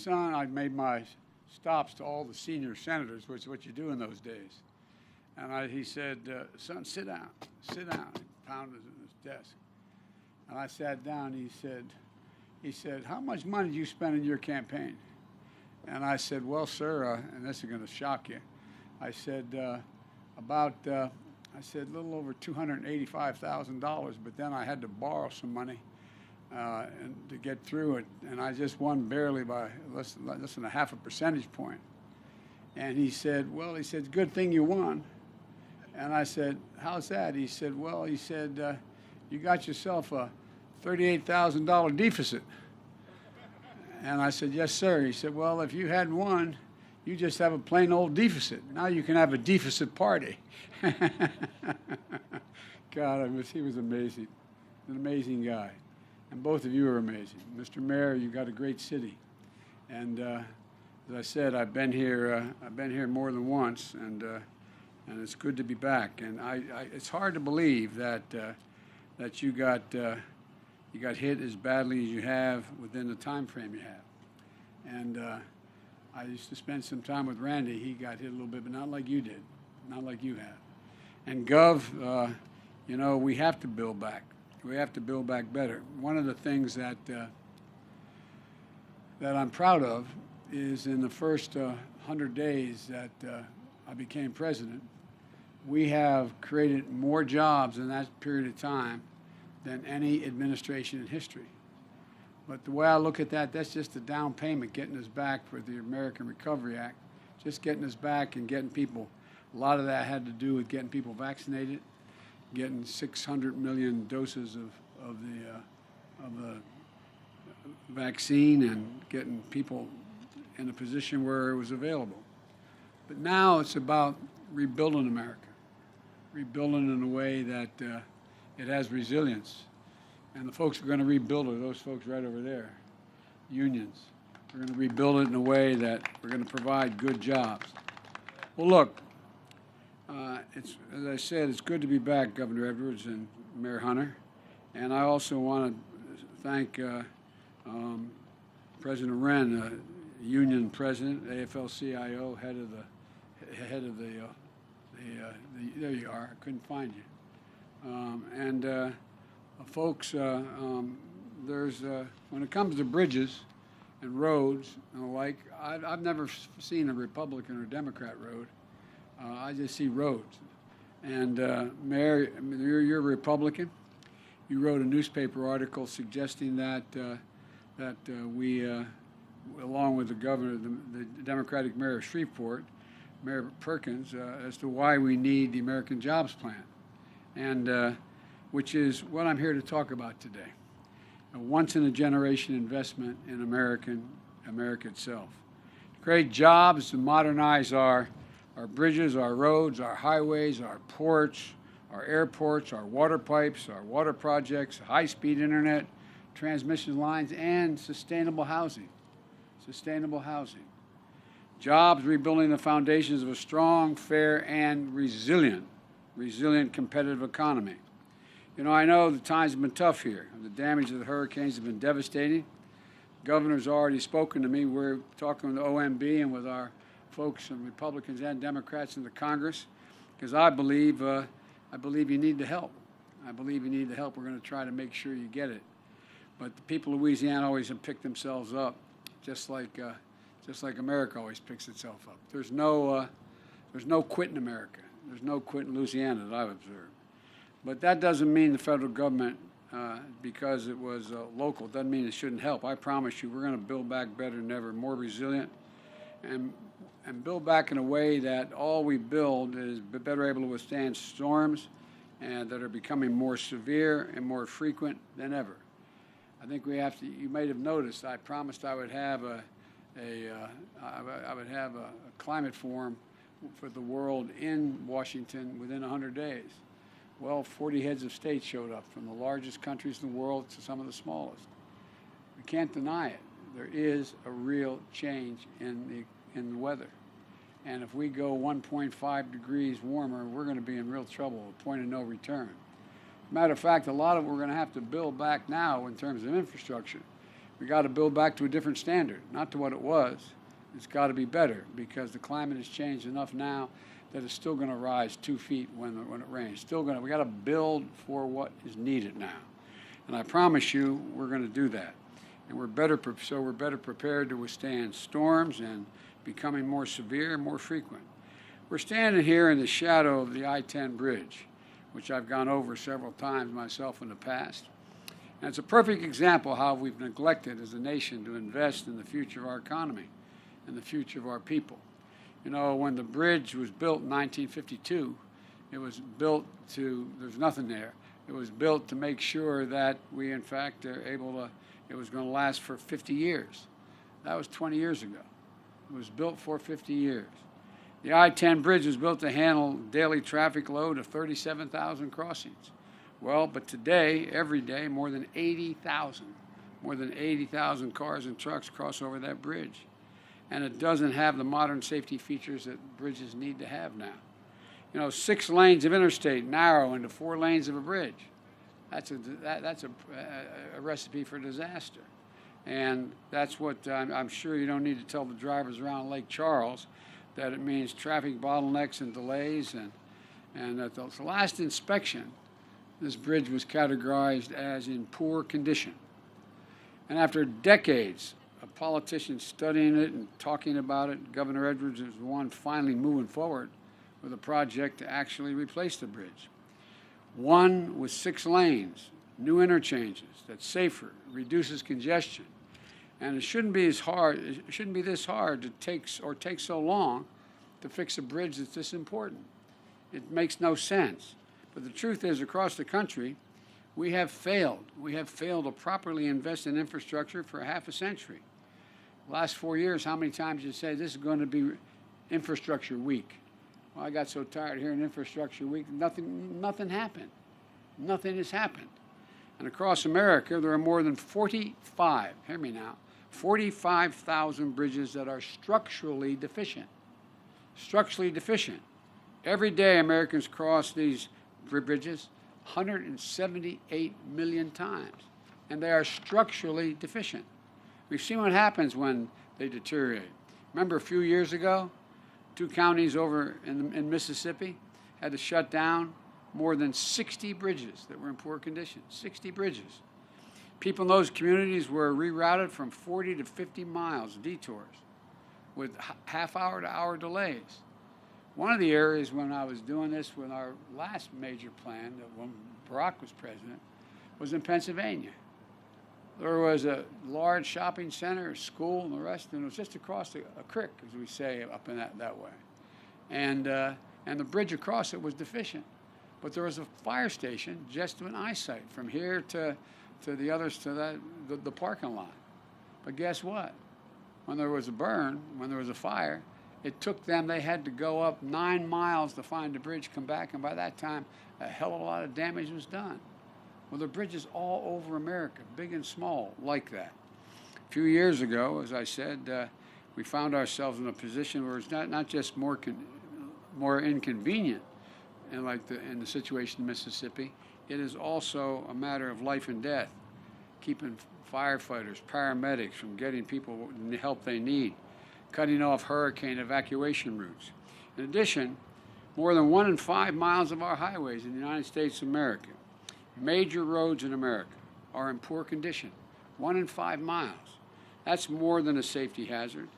son, I made my stops to all the senior senators, which is what you do in those days. And he said, son, sit down, sit down. He pounded his desk. And I sat down. He said, how much money did you spend in your campaign? And I said, well, sir, and this is going to shock you. I said, a little over $285,000, but then I had to borrow some money and to get through it, and I just won barely by less than a half a percentage point. And he said, well, good thing you won. And I said, how's that? He said, well, you got yourself a $38,000 deficit. And I said, yes, sir. He said, well, if you had won, you just have a plain old deficit. Now you can have a deficit party. God, he was amazing. An amazing guy. And both of you are amazing. Mr. Mayor, you got a great city. And as I said, I've been here more than once, and it's good to be back. And it's hard to believe that you got hit as badly as you have within the time frame you have. And I used to spend some time with Randy. He got hit a little bit, but not like you did, not like you have. And Gov, we have to build back. We have to build back better. One of the things that I'm proud of is in the first 100 days that I became president, we have created more jobs in that period of time than any administration in history. But the way I look at that, that's just a down payment getting us back for the American Recovery Act, just getting us back and getting people. A lot of that had to do with getting people vaccinated, getting 600 million doses of the vaccine and getting people in a position where it was available. But now it's about rebuilding America, rebuilding in a way that it has resilience. And the folks who are going to rebuild it are those folks right over there, unions. We're going to rebuild it in a way that we're going to provide good jobs. Well, look, as I said, it's good to be back, Governor Edwards and Mayor Hunter. And I also want to thank President Wren, union president, AFL-CIO, head of the there you are. I couldn't find you. Folks, there's when it comes to bridges and roads and the like, I've never seen a Republican or Democrat road. I just see roads. And Mayor, you're a Republican. You wrote a newspaper article suggesting that we, along with the governor, the Democratic mayor of Shreveport, Mayor Perkins, as to why we need the American Jobs Plan, and which is what I'm here to talk about today. A once-in-a-generation investment in America itself. To create jobs, to modernize our bridges, our roads, our highways, our ports, our airports, our water pipes, our water projects, high-speed internet, transmission lines, and sustainable housing. Sustainable housing. Jobs rebuilding the foundations of a strong, fair, and resilient competitive economy. I know the times have been tough here. The damage of the hurricanes have been devastating. The governor's already spoken to me. We're talking with the OMB and with our folks and Republicans and Democrats in the Congress, because I believe you need the help. I believe you need the help. We're going to try to make sure you get it. But the people of Louisiana always have picked themselves up, just like America always picks itself up. There's no quit in America. There's no quit in Louisiana that I've observed. But that doesn't mean the federal government, because it was local, doesn't mean it shouldn't help. I promise you, we're going to build back better than ever, more resilient, and build back in a way that all we build is better able to withstand storms and that are becoming more severe and more frequent than ever. I think we have to. You might have noticed I promised I would have a climate forum for the world in Washington within 100 days. Well, 40 heads of state showed up, from the largest countries in the world to some of the smallest. We can't deny it. There is a real change in the weather. And if we go 1.5 degrees warmer, we're going to be in real trouble, a point of no return. Matter of fact, a lot of what we're going to have to build back now in terms of infrastructure. We got to build back to a different standard, not to what it was. It's got to be better because the climate has changed enough now that it's still going to rise 2 feet when it rains. We got to build for what is needed now. And I promise you, we're going to do that. And we're better prepared to withstand storms and becoming more severe and more frequent. We're standing here in the shadow of the I-10 bridge, which I've gone over several times myself in the past. And it's a perfect example of how we've neglected as a nation to invest in the future of our economy and the future of our people. You know, when the bridge was built in 1952, it was built there's nothing there. It was built to make sure that we, in fact, are able to, it was going to last for 50 years. That was 20 years ago. It was built for 50 years. The I-10 bridge was built to handle daily traffic load of 37,000 crossings. Well, but today, every day, more than 80,000 cars and trucks cross over that bridge. And it doesn't have the modern safety features that bridges need to have now. You know, 6 lanes of interstate narrow into 4 lanes of a bridge. That's a recipe for disaster. And that's what I'm sure you don't need to tell the drivers around Lake Charles that it means traffic bottlenecks and delays. And at the last inspection, this bridge was categorized as in poor condition. And after decades of politicians studying it and talking about it, Governor Edwards is the one finally moving forward with a project to actually replace the bridge. One with 6 lanes, new interchanges, that's safer, reduces congestion. And it shouldn't be this hard to take so long to fix a bridge that's this important. It makes no sense. But the truth is, across the country, we have failed. We have failed to properly invest in infrastructure for half a century. The last 4 years, how many times did you say this is going to be infrastructure week? Well, I got so tired of hearing infrastructure week, nothing happened. Nothing has happened. And across America, there are more than 45,000 bridges that are structurally deficient. Structurally deficient. Every day, Americans cross these bridges 178 million times, and they are structurally deficient. We've seen what happens when they deteriorate. Remember a few years ago, 2 counties over in Mississippi had to shut down more than 60 bridges that were in poor condition. 60 bridges. People in those communities were rerouted from 40 to 50 miles, detours, with half-hour to hour delays. One of the areas when I was doing this with our last major plan, when Barack was president, was in Pennsylvania. There was a large shopping center, a school, and the rest, and it was just across a creek, as we say up in that way. And the bridge across it was deficient. But there was a fire station just in eyesight from here to the others to the parking lot. But guess what? When there was a burn, when there was a fire, it took them, they had to go up 9 miles to find the bridge, come back, and by that time, a hell of a lot of damage was done. Well, there are bridges all over America, big and small, like that. A few years ago, as I said, we found ourselves in a position where it's not just more inconvenient, and in the situation in Mississippi, it is also a matter of life and death, keeping firefighters, paramedics from getting people the help they need, cutting off hurricane evacuation routes. In addition, more than 1 in 5 miles of our highways in the United States of America, major roads in America, are in poor condition. 1 in 5 miles. That's more than a safety hazard.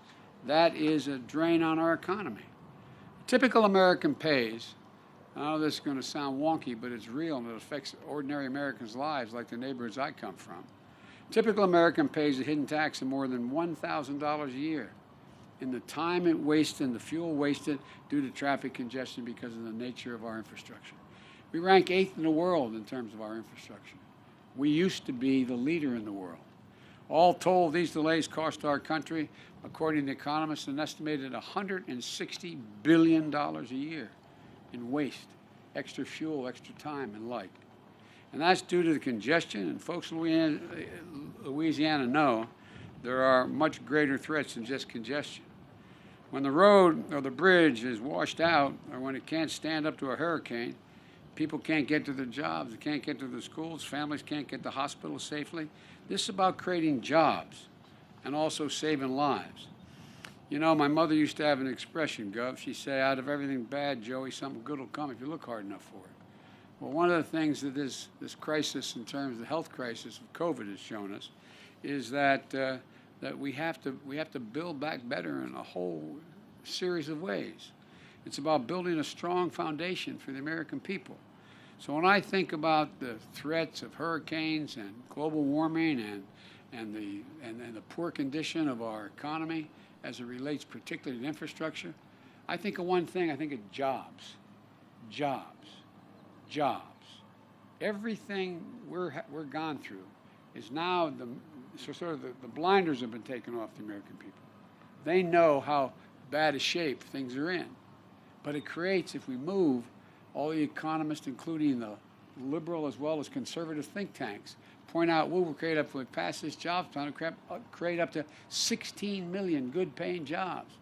That is a drain on our economy. Typical American pays, I know this is going to sound wonky, but it's real and it affects ordinary Americans' lives like the neighborhoods I come from. Typical American pays a hidden tax of more than $1,000 a year in the time it wasted and the fuel wasted due to traffic congestion because of the nature of our infrastructure. We rank 8th in the world in terms of our infrastructure. We used to be the leader in the world. All told, these delays cost our country, according to economists, an estimated $160 billion a year in waste, extra fuel, extra time, and like. And that's due to the congestion, and folks in Louisiana know there are much greater threats than just congestion. When the road or the bridge is washed out, or when it can't stand up to a hurricane, People can't get to their jobs, they can't get to their schools, families can't get to hospitals safely. This is about creating jobs and also saving lives. You know, my mother used to have an expression, Gov. She'd say, out of everything bad, Joey, something good will come if you look hard enough for it. Well, one of the things that this crisis, in terms of the health crisis of COVID, has shown us is that we have to build back better in a whole series of ways. It's about building a strong foundation for the American people. So when I think about the threats of hurricanes and global warming and the poor condition of our economy as it relates particularly to infrastructure, I think of one thing. I think of jobs. Everything we're gone through is now the blinders have been taken off the American people. They know how bad a shape things are in. But it creates, if we move, all the economists, including the liberal as well as conservative think tanks, point out we'll create up, if we pass this jobs plan, create up to 16 million good-paying jobs.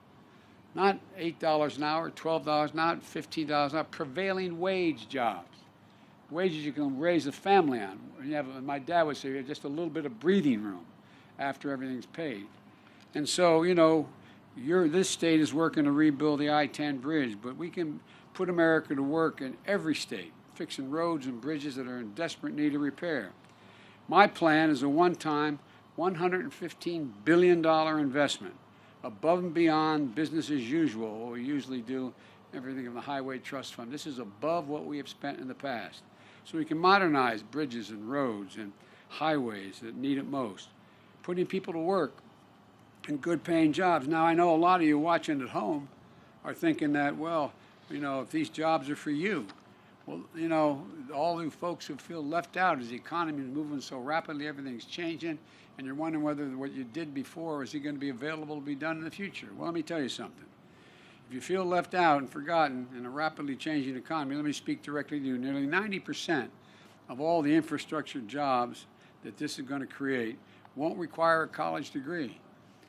Not $8 an hour, $12 an hour, $15 an hour, prevailing wage jobs. Wages you can raise a family on. My dad would say, just a little bit of breathing room after everything's paid. And so, you know, this state is working to rebuild the I-10 bridge, but we can put America to work in every state, fixing roads and bridges that are in desperate need of repair. My plan is a one-time $115 billion investment above and beyond business as usual, what we usually do, everything in the Highway Trust Fund. This is above what we have spent in the past. So we can modernize bridges and roads and highways that need it most, putting people to work in good-paying jobs. Now, I know a lot of you watching at home are thinking that, well, you know, if these jobs are for you, well, you know, all you folks who feel left out as the economy is moving so rapidly, everything's changing, and you're wondering whether what you did before is going to be available to be done in the future. Well, let me tell you something. If you feel left out and forgotten in a rapidly changing economy, let me speak directly to you. Nearly 90% of all the infrastructure jobs that this is going to create won't require a college degree.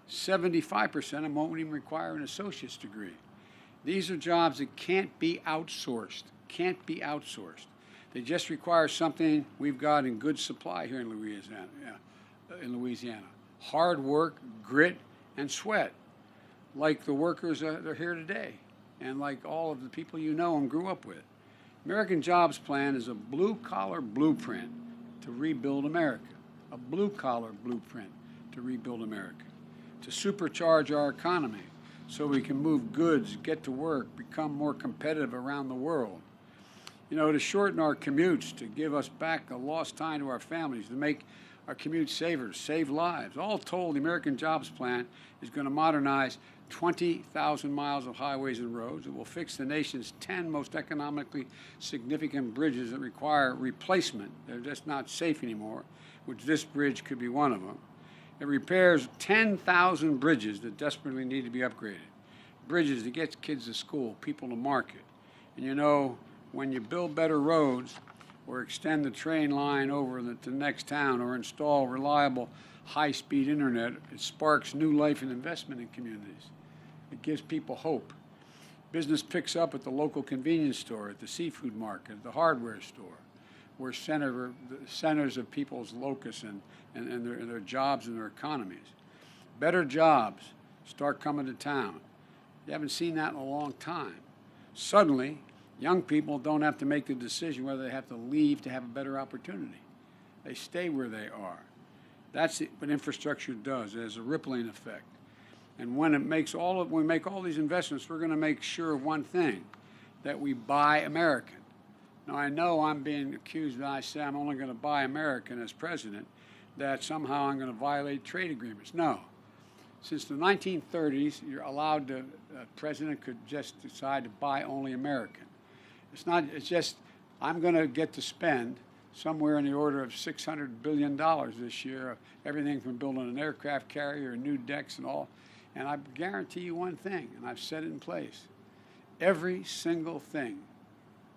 75% of them won't even require an associate's degree. These are jobs that can't be outsourced. They just require something we've got in good supply here in Louisiana. Hard work, grit, and sweat, like the workers that are here today, and like all of the people you know and grew up with. American Jobs Plan is a blue-collar blueprint to rebuild America. A blue-collar blueprint to rebuild America. To supercharge our economy so we can move goods, get to work, become more competitive around the world. You know, to shorten our commutes, to give us back a lost time to our families, to make our commute savers, save lives. All told, the American Jobs Plan is going to modernize 20,000 miles of highways and roads. It will fix the nation's 10 most economically significant bridges that require replacement. They're just not safe anymore, which this bridge could be one of them. It repairs 10,000 bridges that desperately need to be upgraded. Bridges that get kids to school, people to market. And you know, when you build better roads or extend the train line over to the next town or install reliable high-speed internet, it sparks new life and investment in communities. It gives people hope. Business picks up at the local convenience store, at the seafood market, at the hardware store, where centers of people's locus and their jobs and their economies. Better jobs start coming to town. You haven't seen that in a long time. Suddenly, young people don't have to make the decision whether they have to leave to have a better opportunity. They stay where they are. That's what infrastructure does. It has a rippling effect. And when we make all these investments, we're going to make sure of one thing, that we buy American. Now, I know I'm being accused when I say I'm only going to buy American as president, that somehow I'm going to violate trade agreements. No. Since the 1930s, you're allowed to, a president could just decide to buy only American. It's just, I'm going to get to spend somewhere in the order of $600 billion this year, everything from building an aircraft carrier, new decks and all. And I guarantee you one thing, and I've set it in place. Every single thing,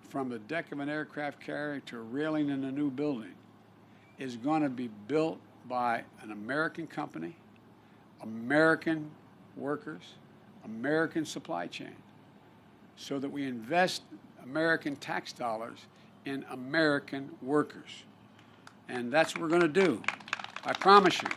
from the deck of an aircraft carrier to a railing in a new building, is going to be built by an American company, American workers, American supply chain, so that we invest American tax dollars in American workers. And that's what we're going to do. I promise you.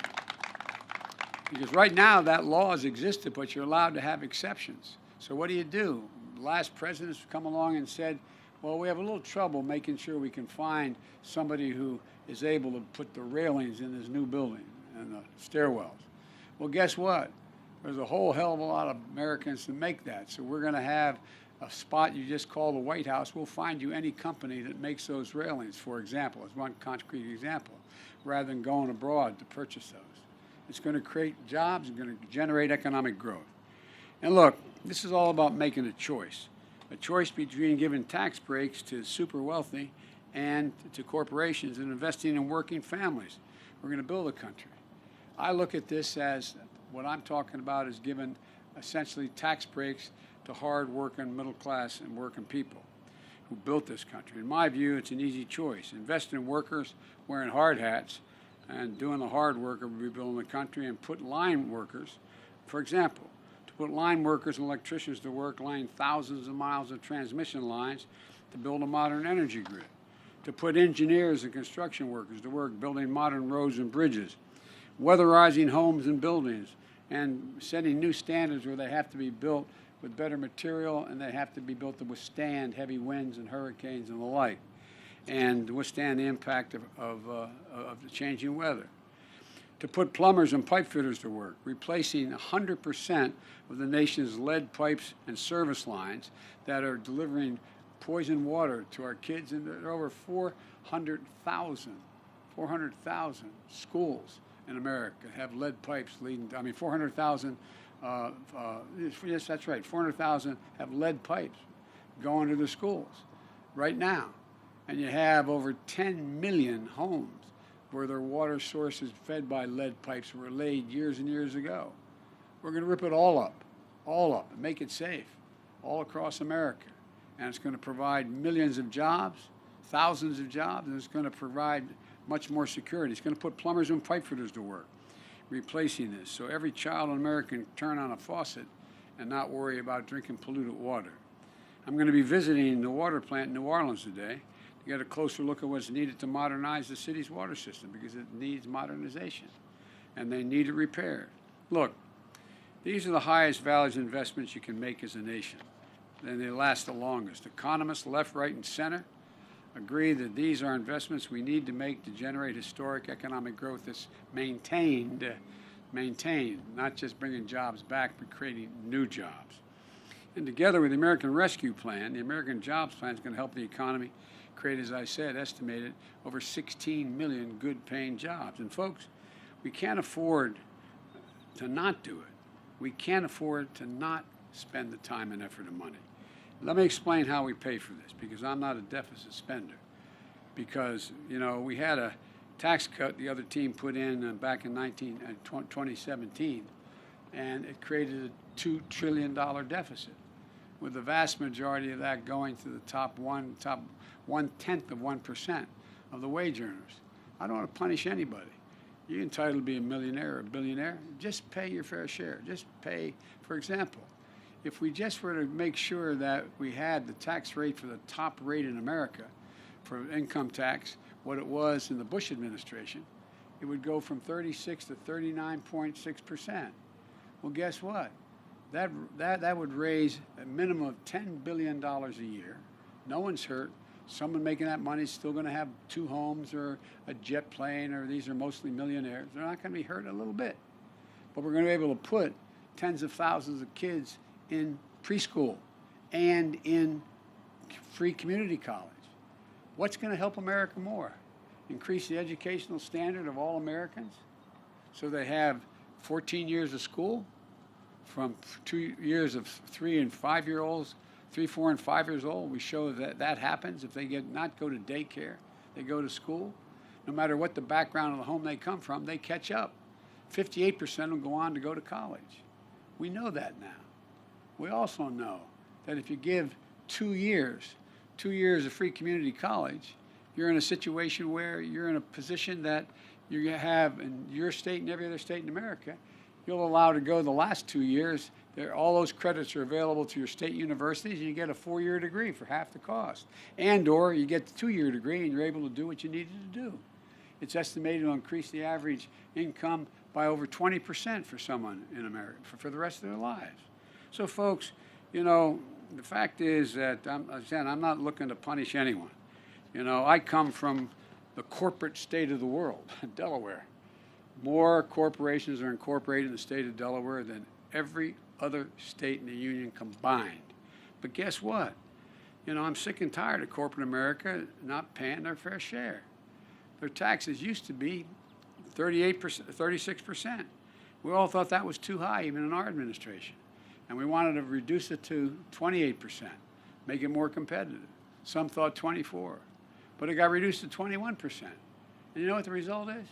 Because right now that law has existed, but you're allowed to have exceptions. So what do? The last presidents come along and said, well, we have a little trouble making sure we can find somebody who is able to put the railings in this new building and the stairwells. Well, guess what? There's a whole hell of a lot of Americans to make that. So we're going to have a spot you just call the White House. We'll find you any company that makes those railings, for example, as one concrete example, rather than going abroad to purchase those. It's going to create jobs and going to generate economic growth. And look, this is all about making a choice between giving tax breaks to super wealthy and to corporations and investing in working families. We're going to build a country. I look at this as what I'm talking about is giving essentially tax breaks to hard-working, middle-class, and working people who built this country. In my view, it's an easy choice. Invest in workers wearing hard hats and doing the hard work of rebuilding the country, and put line workers, for example, to put line workers and electricians to work laying thousands of miles of transmission lines to build a modern energy grid, to put engineers and construction workers to work building modern roads and bridges, weatherizing homes and buildings, and setting new standards where they have to be built with better material and they have to be built to withstand heavy winds and hurricanes and the like, and withstand the impact of the changing weather. To put plumbers and pipe fitters to work, replacing 100% of the nation's lead pipes and service lines that are delivering poison water to our kids. And there are over 400,000 schools in America have lead pipes leading, 400,000, yes, that's right, 400,000 have lead pipes going to the schools right now. And you have over 10 million homes where their water sources fed by lead pipes were laid years and years ago. We're going to rip it all up, and make it safe all across America. And it's going to provide millions of jobs, thousands of jobs, and it's going to provide much more security. It's going to put plumbers and pipe fitters to work, replacing this, so every child in America can turn on a faucet and not worry about drinking polluted water. I'm going to be visiting the water plant in New Orleans today to get a closer look at what's needed to modernize the city's water system, because it needs modernization, and they need it repaired. Look, these are the highest values investments you can make as a nation, and they last the longest. Economists, left, right, and center, agree that these are investments we need to make to generate historic economic growth that's maintained, not just bringing jobs back, but creating new jobs. And together with the American Rescue Plan, the American Jobs Plan is going to help the economy create, as I said, estimated over 16 million good-paying jobs. And folks, we can't afford to not do it. We can't afford to not spend the time and effort and money. Let me explain how we pay for this, because I'm not a deficit spender. Because, we had a tax cut the other team put in back in 2017, and it created a $2 trillion deficit, with the vast majority of that going to the top 1/10 of 1% of the wage earners. I don't want to punish anybody. You're entitled to be a millionaire or a billionaire. Just pay your fair share. Just pay, for example, if we just were to make sure that we had the tax rate for the top rate in America for income tax, what it was in the Bush administration, it would go from 36 to 39.6%. Well, guess what? That would raise a minimum of $10 billion a year. No one's hurt. Someone making that money is still going to have 2 homes or a jet plane, or these are mostly millionaires. They're not going to be hurt a little bit. But we're going to be able to put tens of thousands of kids in preschool and in free community college. What's going to help America more? Increase the educational standard of all Americans so they have 14 years of school, from 2 years of 3 and 5 year olds, 3, 4, and 5 years old. We show that that happens if they not go to daycare, they go to school. No matter what the background of the home they come from, they catch up. 58% will go on to go to college. We know that now. We also know that if you give 2 years of free community college, you're in a situation where you're in a position that you have in your state and every other state in America, you'll allow to go the last 2 years. All those credits are available to your state universities, and you get a 4-year degree for half the cost. And or you get the 2-year degree, and you're able to do what you needed to do. It's estimated to increase the average income by over 20% for someone in America for the rest of their lives. So, folks, you know, the fact is that, I'm not looking to punish anyone. You know, I come from the corporate state of the world, Delaware. More corporations are incorporated in the state of Delaware than every other state in the union combined. But guess what? You know, I'm sick and tired of corporate America not paying their fair share. Their taxes used to be 38%, 36%. We all thought that was too high, even in our administration. And we wanted to reduce it to 28%, make it more competitive. Some thought 24%, but it got reduced to 21%. And you know what the result is?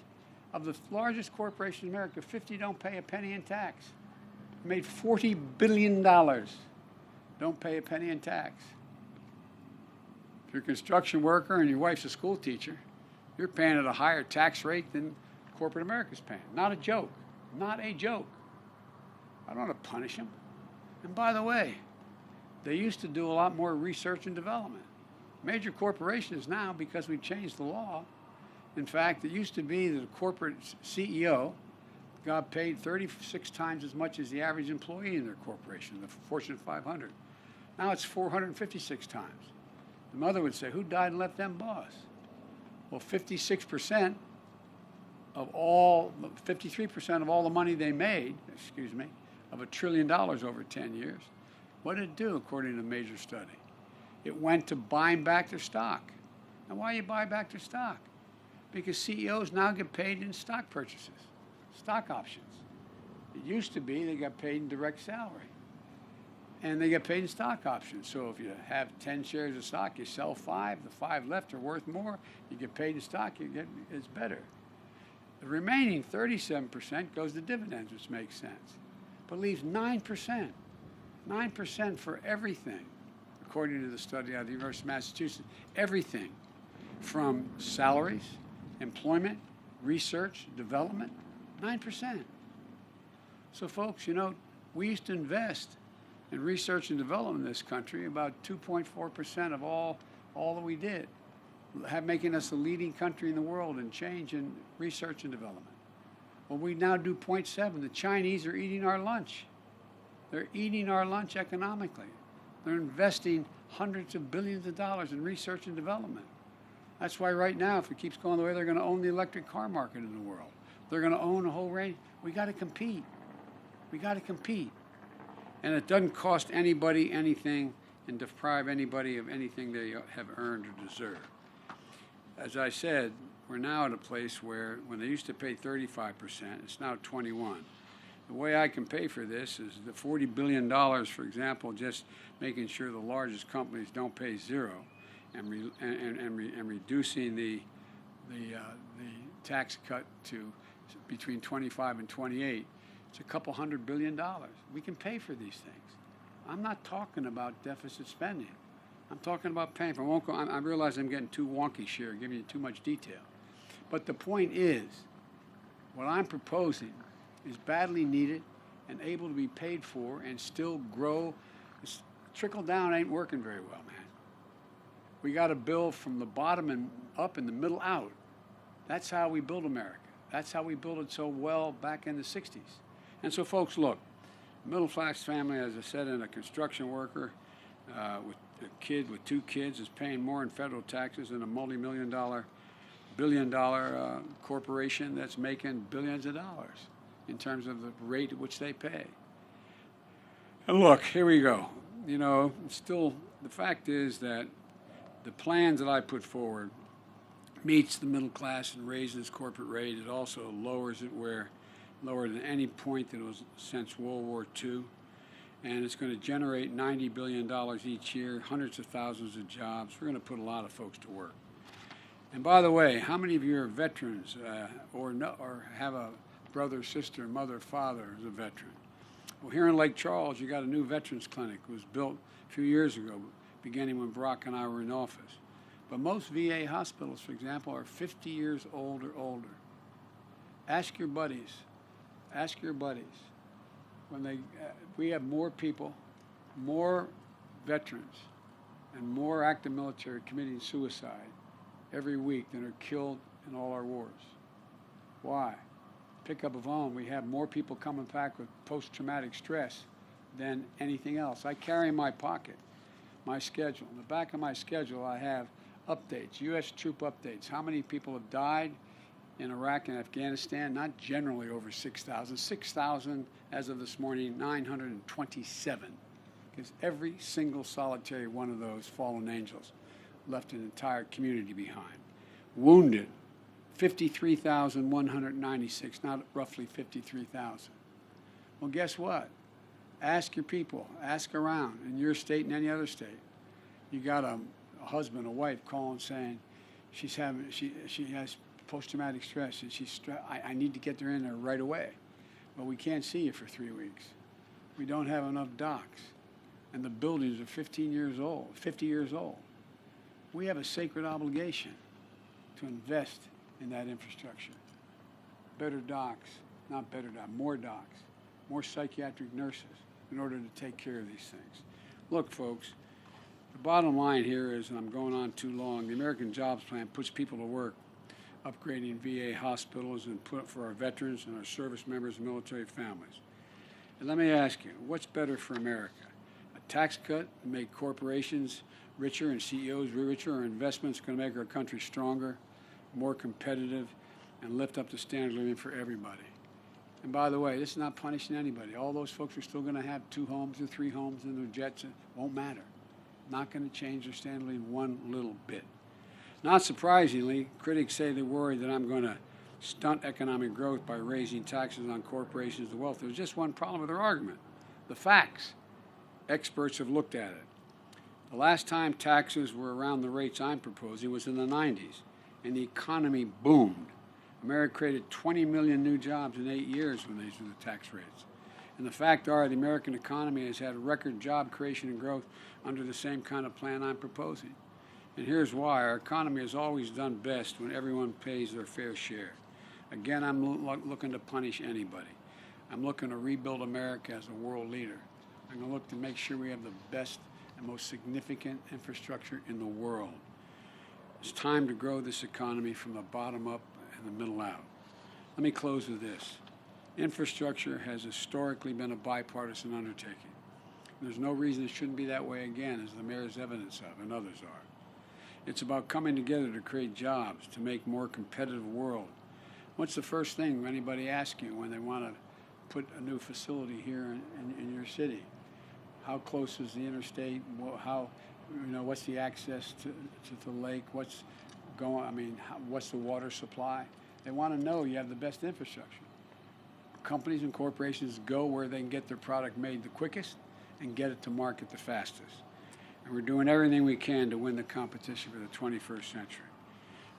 Of the largest corporations in America, 50 don't pay a penny in tax. It made $40 billion. Don't pay a penny in tax. If you're a construction worker and your wife's a school teacher, you're paying at a higher tax rate than corporate America's paying. Not a joke. Not a joke. I don't want to punish them. And by the way, they used to do a lot more research and development. Major corporations now, because we've changed the law, in fact, it used to be that a corporate CEO got paid 36 times as much as the average employee in their corporation, the Fortune 500. Now it's 456 times. The mother would say, who died and left them boss? Well, 56% of all, 53% of all the money they made, of $1 trillion over 10 years, what did it do according to a major study? It went to buying back their stock. And why you buy back their stock? Because CEOs now get paid in stock purchases, stock options. It used to be they got paid in direct salary. And they get paid in stock options. So if you have 10 shares of stock, you sell 5, the 5 left are worth more, you get paid in stock, it's better. The remaining 37% goes to dividends, which makes sense, but leaves 9%. 9% for everything, according to the study out of the University of Massachusetts. Everything from salaries, employment, research, development, 9%. So folks, you know, we used to invest in research and development in this country, about 2.4% of all that we did, making us the leading country in the world in change in research and development. Well, we now do 0.7. The Chinese are eating our lunch. They're eating our lunch economically. They're investing hundreds of billions of dollars in research and development. That's why right now, if it keeps going the way, they're going to own the electric car market in the world. They're going to own a whole range. We got to compete. We got to compete. And it doesn't cost anybody anything and deprive anybody of anything they have earned or deserve. As I said, we're now at a place where when they used to pay 35%, it's now 21%. The way I can pay for this is the $40 billion, for example, just making sure the largest companies don't pay zero, and reducing the tax cut to between 25 and 28. It's a couple $100 billion. We can pay for these things. I'm not talking about deficit spending. I'm talking about paying for. I realize I'm getting too wonky here, giving you too much detail. But the point is, what I'm proposing is badly needed and able to be paid for and still grow. Trickle down ain't working very well, man. We got to build from the bottom and up and the middle out. That's how we build America. That's how we built it so well back in the 60s. And so, folks, look, middle-class family, as I said, and a construction worker with a kid with 2 kids is paying more in federal taxes than a multi-million-dollar, billion-dollar corporation that's making billions of dollars in terms of the rate at which they pay. And look, here we go. You know, still, the fact is that the plans that I put forward meets the middle class and raises corporate rate. It also lowers it lower than any point that it was since World War II. And it's going to generate $90 billion each year, hundreds of thousands of jobs. We're going to put a lot of folks to work. And by the way, how many of you are veterans or have a brother, sister, mother, father who's a veteran? Well, here in Lake Charles, you got a new veterans clinic. It was built a few years ago, beginning when Barack and I were in office. But most VA hospitals, for example, are 50 years old or older. Ask your buddies. Ask your buddies. We have more people, more veterans, and more active military committing suicide every week than are killed in all our wars. Why? Pick up a phone. We have more people coming back with post-traumatic stress than anything else. I carry in my pocket my schedule. In the back of my schedule, I have updates, U.S. troop updates. How many people have died in Iraq and Afghanistan? Not generally over 6,000. 6,000 as of this morning, 927. Because every single solitary one of those fallen angels left an entire community behind. Wounded, 53,196, not roughly 53,000. Well, guess what? Ask your people, ask around in your state and any other state. You got a husband, a wife calling saying she has post-traumatic stress and I need to get her in there right away. Well, we can't see you for 3 weeks. We don't have enough docs. And the buildings are 50 years old. We have a sacred obligation to invest in that infrastructure. Better docs, not better docs, more docs, more psychiatric nurses in order to take care of these things. Look, folks, the bottom line here is, and I'm going on too long, the American Jobs Plan puts people to work upgrading VA hospitals and put for our veterans and our service members and military families. And let me ask you, what's better for America? A tax cut to make corporations richer and CEOs richer, or investments going to make our country stronger, more competitive, and lift up the standard of living for everybody? And by the way, this is not punishing anybody. All those folks are still going to have 2 homes or 3 homes and their jets. It won't matter. Not going to change their standard of living one little bit. Not surprisingly, critics say they're worried that I'm going to stunt economic growth by raising taxes on corporations and wealth. There's just one problem with their argument: the facts. Experts have looked at it. The last time taxes were around the rates I'm proposing was in the 90s, and the economy boomed. America created 20 million new jobs in 8 years when these were the tax rates. And the fact are, the American economy has had record job creation and growth under the same kind of plan I'm proposing. And here's why. Our economy has always done best when everyone pays their fair share. Again, I'm looking to punish anybody. I'm looking to rebuild America as a world leader. I'm going to look to make sure we have the best and most significant infrastructure in the world. It's time to grow this economy from the bottom up and the middle out. Let me close with this. Infrastructure has historically been a bipartisan undertaking. There's no reason it shouldn't be that way again, as the mayor's evidence of, and others are. It's about coming together to create jobs, to make a more competitive world. What's the first thing anybody asks you when they want to put a new facility here in your city? How close is the interstate? What's the access to the lake? What's the water supply? They want to know you have the best infrastructure. Companies and corporations go where they can get their product made the quickest and get it to market the fastest. And we're doing everything we can to win the competition for the 21st century.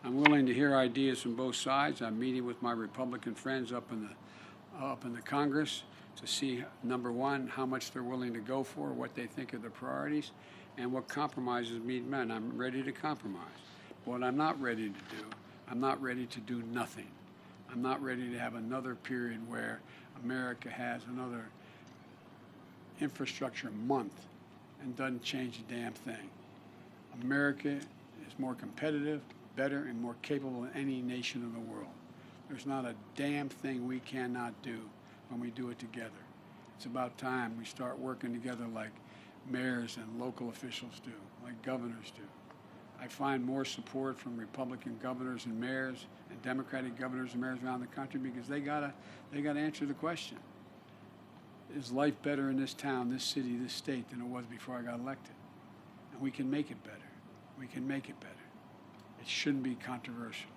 I'm willing to hear ideas from both sides. I'm meeting with my Republican friends up in the Congress to see, number one, how much they're willing to go for, what they think are the priorities, and what compromises need men. I'm ready to compromise. But what I'm not ready to do, I'm not ready to do nothing. I'm not ready to have another period where America has another infrastructure month and doesn't change a damn thing. America is more competitive, better, and more capable than any nation in the world. There's not a damn thing we cannot do when we do it together. It's about time we start working together like mayors and local officials do, like governors do. I find more support from Republican governors and mayors and Democratic governors and mayors around the country because they gotta answer the question: is life better in this town, this city, this state than it was before I got elected? And we can make it better. We can make it better. It shouldn't be controversial.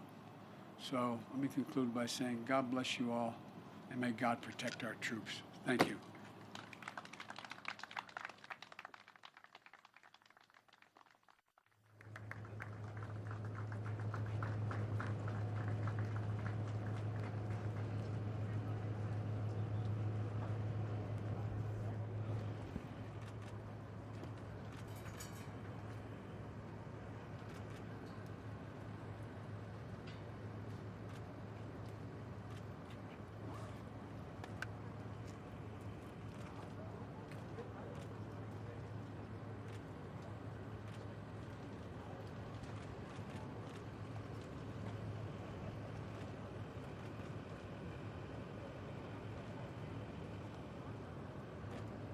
So let me conclude by saying God bless you all, and may God protect our troops. Thank you.